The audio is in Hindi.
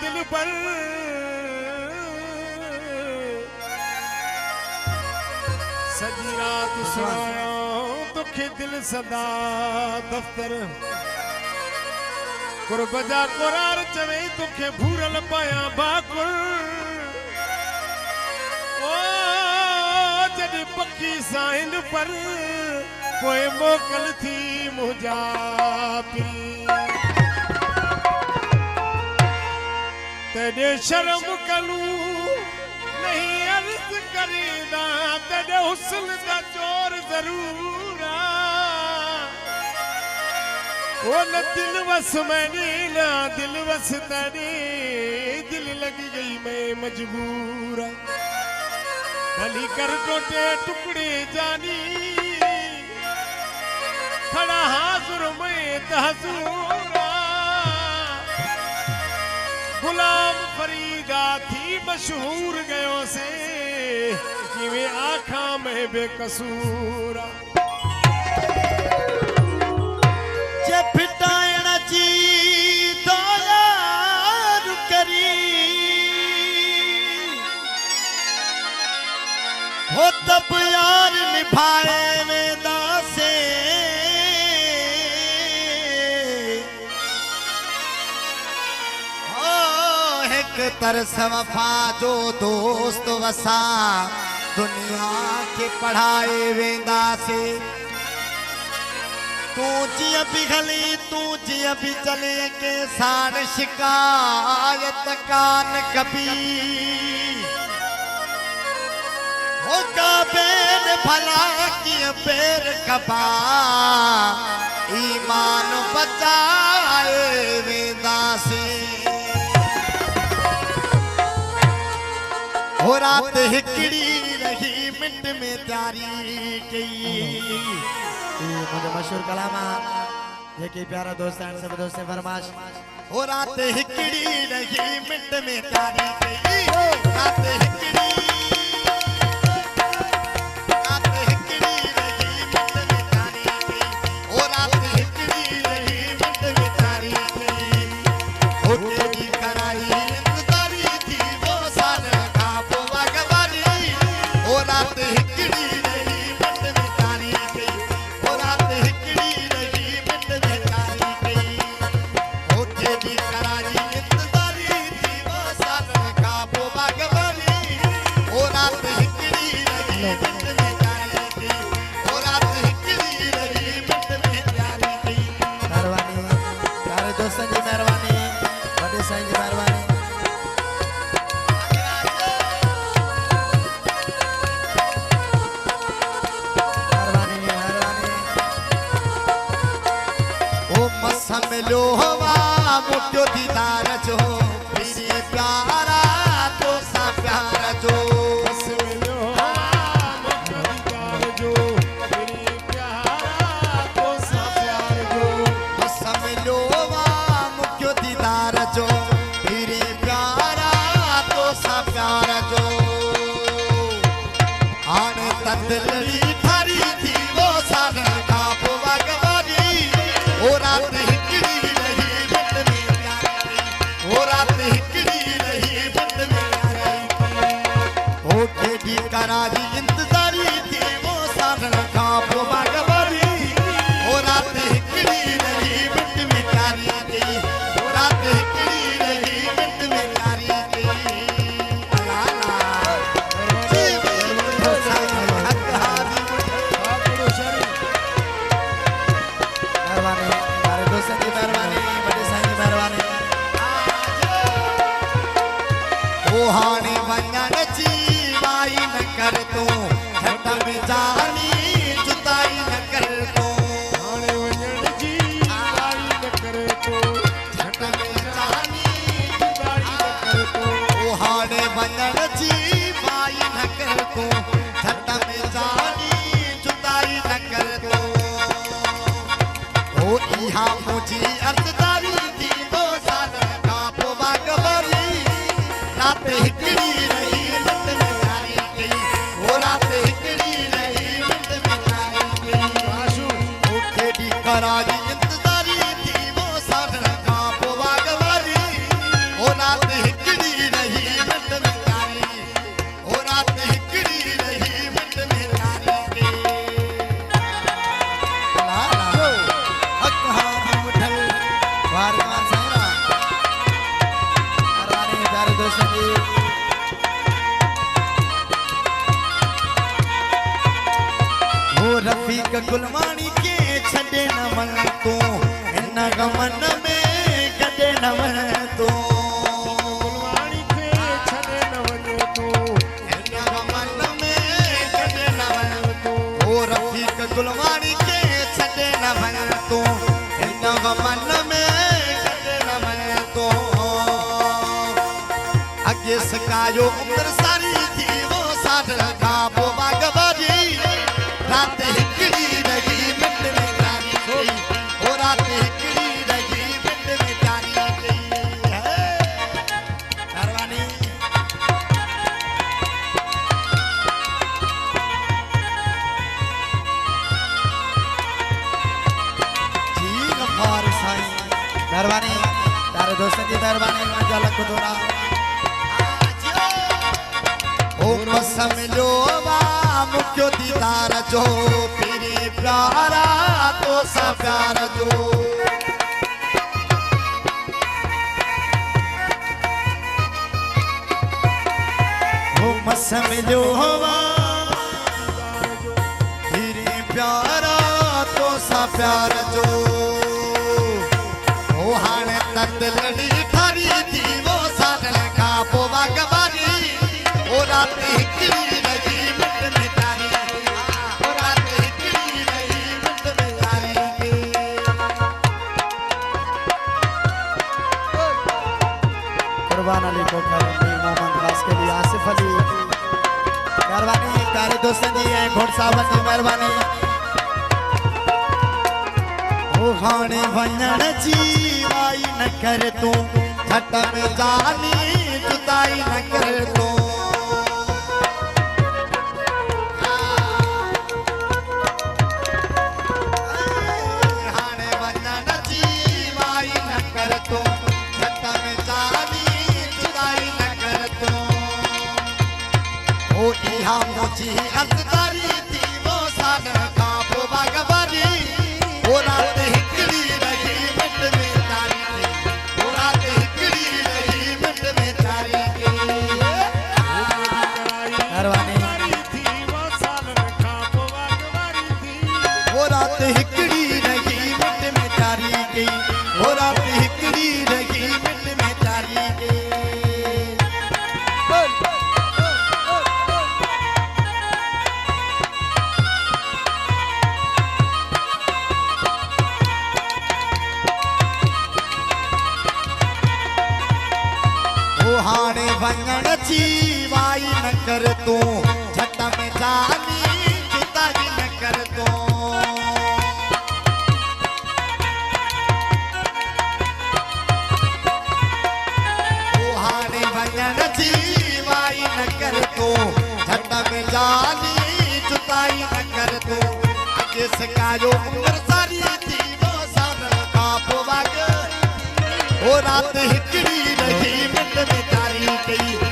दिल पर सजी रात सुनाया दुखे दिल सदा दफ्तर कुर्बजा कुरार चवे दुखे भूरल पाया बाकुर ओ जॾहिं पखी साइन पर पोइ मोकल थी मुंहिंजा पीउ तेरे शर्म कलूं नहीं अर्ज करीदा तेरे हुस्न दा चोर जरूर वो न दिल वस मैंने ना दिल वस तेरे दिल लगी गई मैं मजबूर भली कर टोटे टुकड़े जानी खड़ा हाजुर मैं तहजूरा गुलाम फरीदा थी मशहूर गयो से कि वे आखा में बेकसूरा जे फिटाइण जी दौलार करी हो तब यार निभाए वेंदा से तरस वफा जो दोस्त वसा दुनिया के पढ़ाए वेंदा से तू जिया भी गली तू जिया भी चले के सार शिकायत कान कभी हो का बेर भला की बेर कबा ईमान बचाए वेंदा से हो रात हिकड़ी रही मिंट में तैयारी कई मुझे मशहूर कलामा जेके प्यारा दोस्त हैं सब दोस्त फरमाश हो रात हिकड़ी रही मिंट में तैयारी कई रात हिकड़ी मिलो हवा मुक्यो दीदार जो मेरे प्यारा तो सा प्यारा जो मिलो हवा मुक्यो दीदार जो मेरे प्यारा तो सा प्यार जो मिलो हवा मुक्यो दीदार जो मेरे प्यारा तो सा प्यारा जो आने तंदली थारी थी वो सारे काप वगवारी और रात करारी इंतजारी थी वो साधन खाप बागवारी और रात हिकड़ी रही मिट में प्यारी थी और रात हिकड़ी रही मिट में प्यारी थी लाला जीव हक हादी मेहरबानी सारे दोस्तों की मेहरबानी बड़े साईं की मेहरबानी ओ हाने वंजन जी न कर तू घट में जानी जुताई न कर तू हाणे वञण जी आई न करे तो घट में जानी जुदाई न करे तो ओ हाणे वञण जी माई न कर तू घट में जानी जुताई न कर तू ओ इहा मुझी अर्ज़दारी थी तो साईं मेहरबानी प्यारे दोस्तों जी वो रफीक गुलवाणी के छड़े न मन तू इन गमन में कदे न मन तू गुलवाणी के छड़े न वञे तू इन गमन में कदे न मन तू वो रफीक गुलवाणी के छड़े न मन तू इन गमन में कदे न मन तू अगे सकायो उम्र सारी थी वो साथ का पोवा गवारी रात हिकड़ी रही मिट में जानी गई ओ रात हिकड़ी रही मिट में जानी गई है मेहरबानी जी गफ्फार साईं मेहरबानी तारे दोस्तों की मेहरबानी मजा लग थोड़ा ओ कसम लो मुख्यो दीदार जो पीरी प्यारा तो सा प्यार जो ओ मसम लो पीरी प्यारा तो सा प्यार जो ओ हाने तत लड़ी थारी थी वो साधन का पोवा गवारी ओ रात हिकड़ी लगी मिट में तारी ओ रात हिकड़ी लगी मिट में तारी कुर्बान अली को मोहम्मद खास के लिए आसिफ अली मेहरबानी प्यारे दोस्तों जी हैं घोड़ साहब की मेहरबानी ओ खाने वंजन जी वाई न कर तू छट में जानी जुदाई न कर तू मोची असदारी थी वो सागर का पोवा गवारी ओ रात हिकड़ी रही मिट में तारी ओ रात हिकड़ी रही मिट में तारी मेहरबानी थी वो सालन का पोवा गवारी थी ओ रात हिकड़ी रही मिट में तारी गई ओ रात हिकड़ी रही मिट में तारी गई हाने वंगण जी वाई न कर तू छट में जानी जुदाई न कर तू ओ हाने वंगण जी वाई न कर तू छट में जानी जुदाई न कर तू अगे सकायो उम्र सारी थी वो सागर का पोवा ओ रात हिकड़ी रही मिट में तारी गई